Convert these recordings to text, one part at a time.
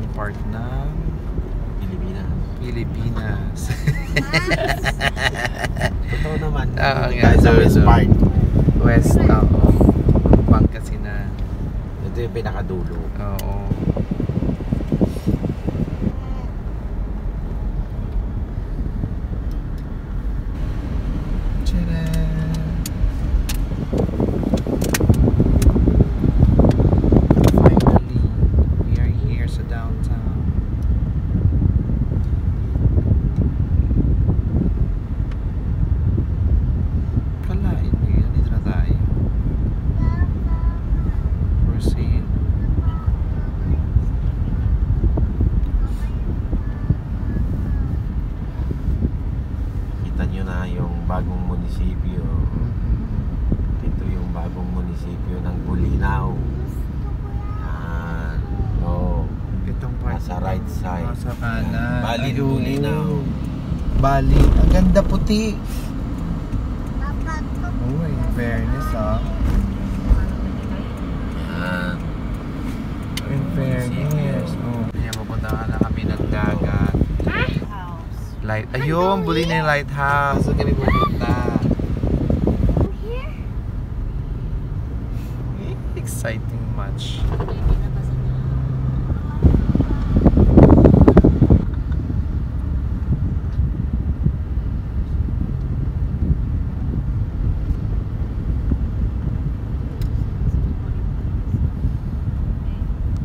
ibang part ng Pilipinas. Totoo naman. Nga, sa West part. West, Pangasinan. Ito yung pinakadulo. Oo. Bagong munisipyo. Ito yung bagong munisipyo ng Bulinaw. Itong part nasa right side. Nasa kanan. Bali ng Bulinaw. Bali. Ang ganda puti. Oh, in fairness in fairness. Kaya mapunta na kami ng dagat. Ayun, Bulinaw Lighthouse. Saan kami pupunta? Exciting much.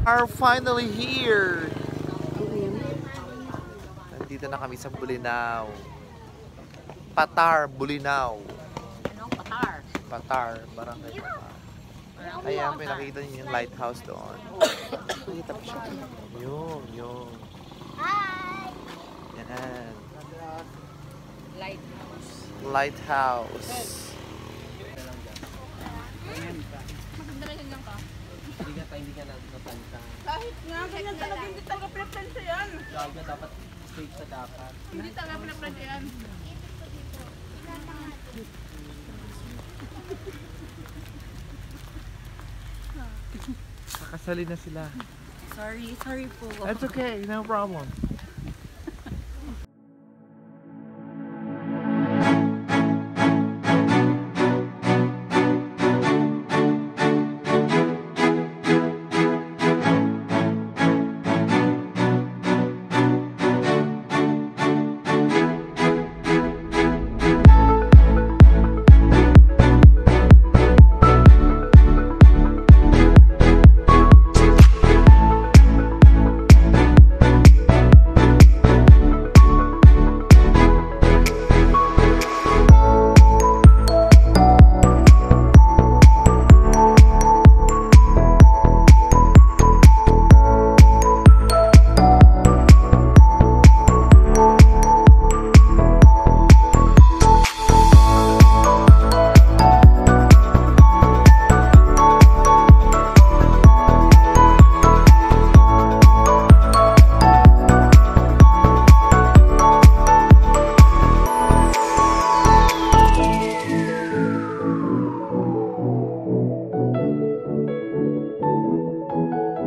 Are finally here. Dito na kami sa Bulinaw. Patar, Bulinaw. Anong Patar? Patar, barangay Patar. Ayan, pinakita niyo yung lighthouse doon. Nakita pa siya. Yun. Hi! Yan. Lighthouse. Lighthouse. Maganda rin lang ka. Hindi ka natapanta. Kahit nga, ganyan talaga, hindi talaga preference yan. Talaga dapat straight sa dapat. Hindi talaga preference yan. Kakasali na sila. Sorry po. That's okay, no problem.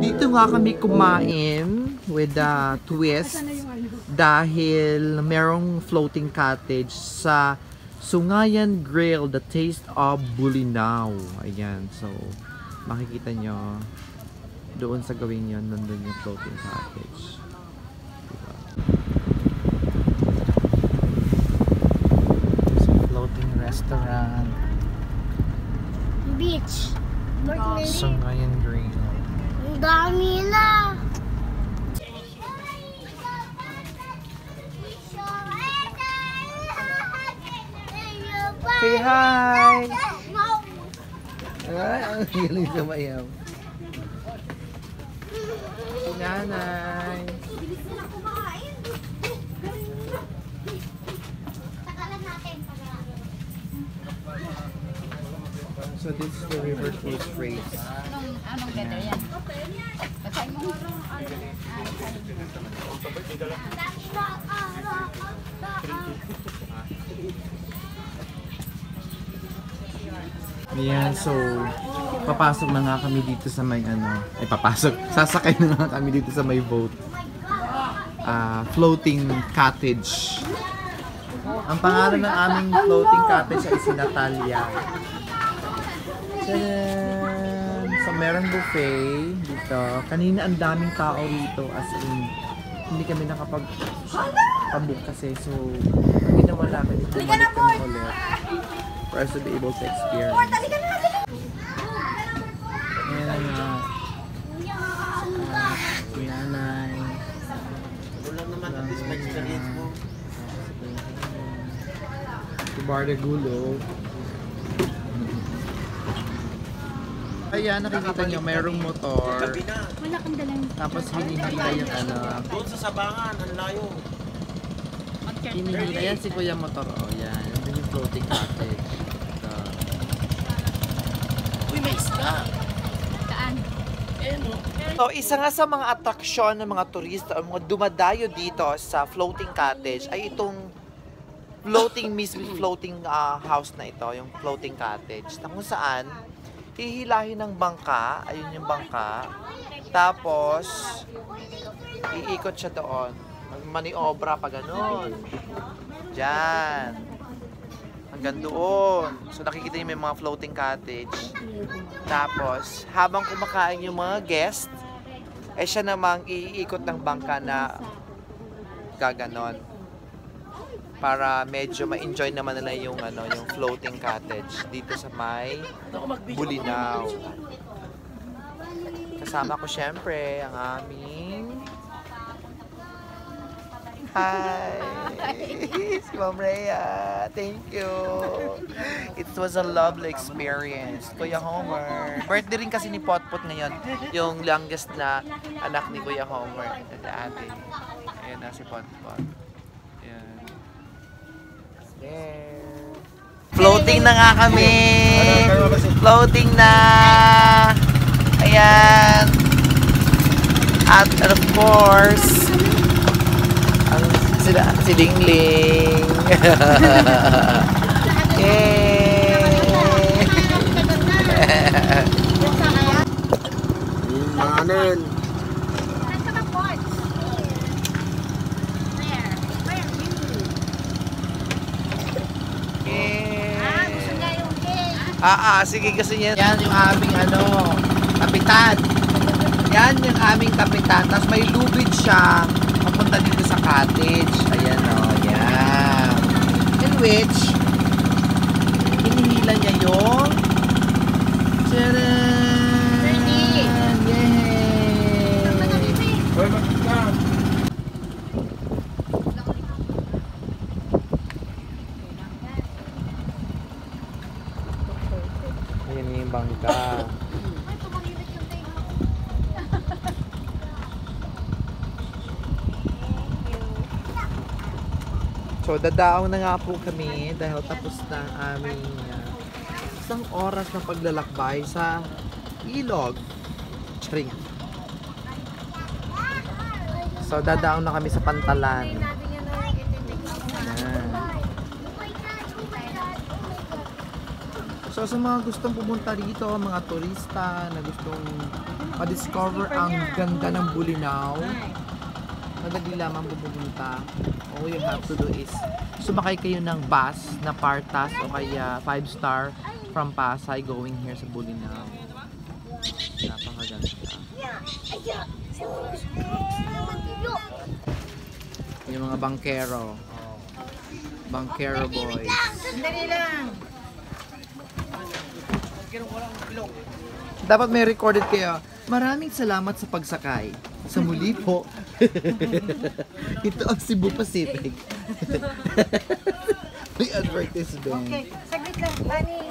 Dito nga kami kumain with a twist dahil merong floating cottage sa Sungayan Grill, the taste of Bulinaw. Ayan, so makikita nyo doon sa gawin yun, nandun yung floating cottage. Diba? So, floating restaurant. Beach. Sungayan Grill. Ang dami na. Say hi! Ay, ang hiling sumayaw. Si Nanay. So this is the River Cruise Race. Anong letter yan? Basahin mo. Ayan, so Papasok na nga kami dito sa may papasok. Sasakay na nga kami dito sa may boat. Floating cottage. Ang pangalan ng aming floating cottage ay si Natalia. Tadaan! So, merong buffet dito. Kanina ang daming tao rito, as in, hindi kami nakapag-book kasi. So, ang ginawa namin is bumalik kami ulit for us to be able to experience. Ayan ang nanay. Wala naman at least experience mo. Si Barda Gulo. Ayan, nakikita nyo, mayroong motor. Gabi na. Wala kang dalang. Tapos hinihila yung Doon sa Sabangan, ang layo. hinihila yan si Kuya Motor. O, yan. Yan yung floating cottage. Ito. Uy, may isda. Saan? So, isa nga sa mga atraksyon ng mga turista o mga dumadayo dito sa floating cottage ay itong floating house na ito, yung floating cottage. Na kung saan, hihilahin ng bangka, ayun yung bangka, tapos, iikot siya doon. Maniobra pa ganun. Diyan. Hanggang doon. So, nakikita niyo may mga floating cottage. Tapos, habang kumakain yung mga guest, eh siya namang iikot ng bangka na gaganon. Para medyo ma-enjoy naman nila yung yung floating cottage dito sa may Bulinaw. Kasama ko syempre ang aming hi! Si Ma'am Rhea. Thank you. It was a lovely experience. Kuya Homer. Birthday rin kasi ni Potpot ngayon. Yung youngest na anak ni Kuya Homer. Ate. Ayan na si Potpot. Ayan. There. Floating na nga kami. Floating na. Ayan. At of course, si Dingling. Yay! Manin. Saan ka ba, Pods? Where? Where? Gusto niya yung cake. Sige kasi yan. Yan yung aming kapitan. Yan yung aming kapitan. Tapos may lubid siya papunta dito sa cottage. Ayan yan. In which, hinihila niya yung tcharan! Ready? Yay! Uy, magkita. Ayan yung bangka. So, dadaaw na nga po kami dahil tapos na ang aming isang oras na paglalakbay sa ilog. Charing. So, dadaaw na kami sa Pantalan. Ayan. So, sa mga gustong pumunta dito, mga turista na gustong ma-discover ang ganda ng Bulinaw, madali lamang pumunta. All you have to do is sumakay kayo ng bus na Partas o kaya 5-star from Pasay going here sa Bulinaw. Napakaganda. Yung mga bankero. Bankero boys. Dali lang. Dapat may recorded kayo. Maraming salamat sa pagsakay. Sa muli po. Ito ang Cebu Pacific. May advertisement. Okay, saglit lang. Bani,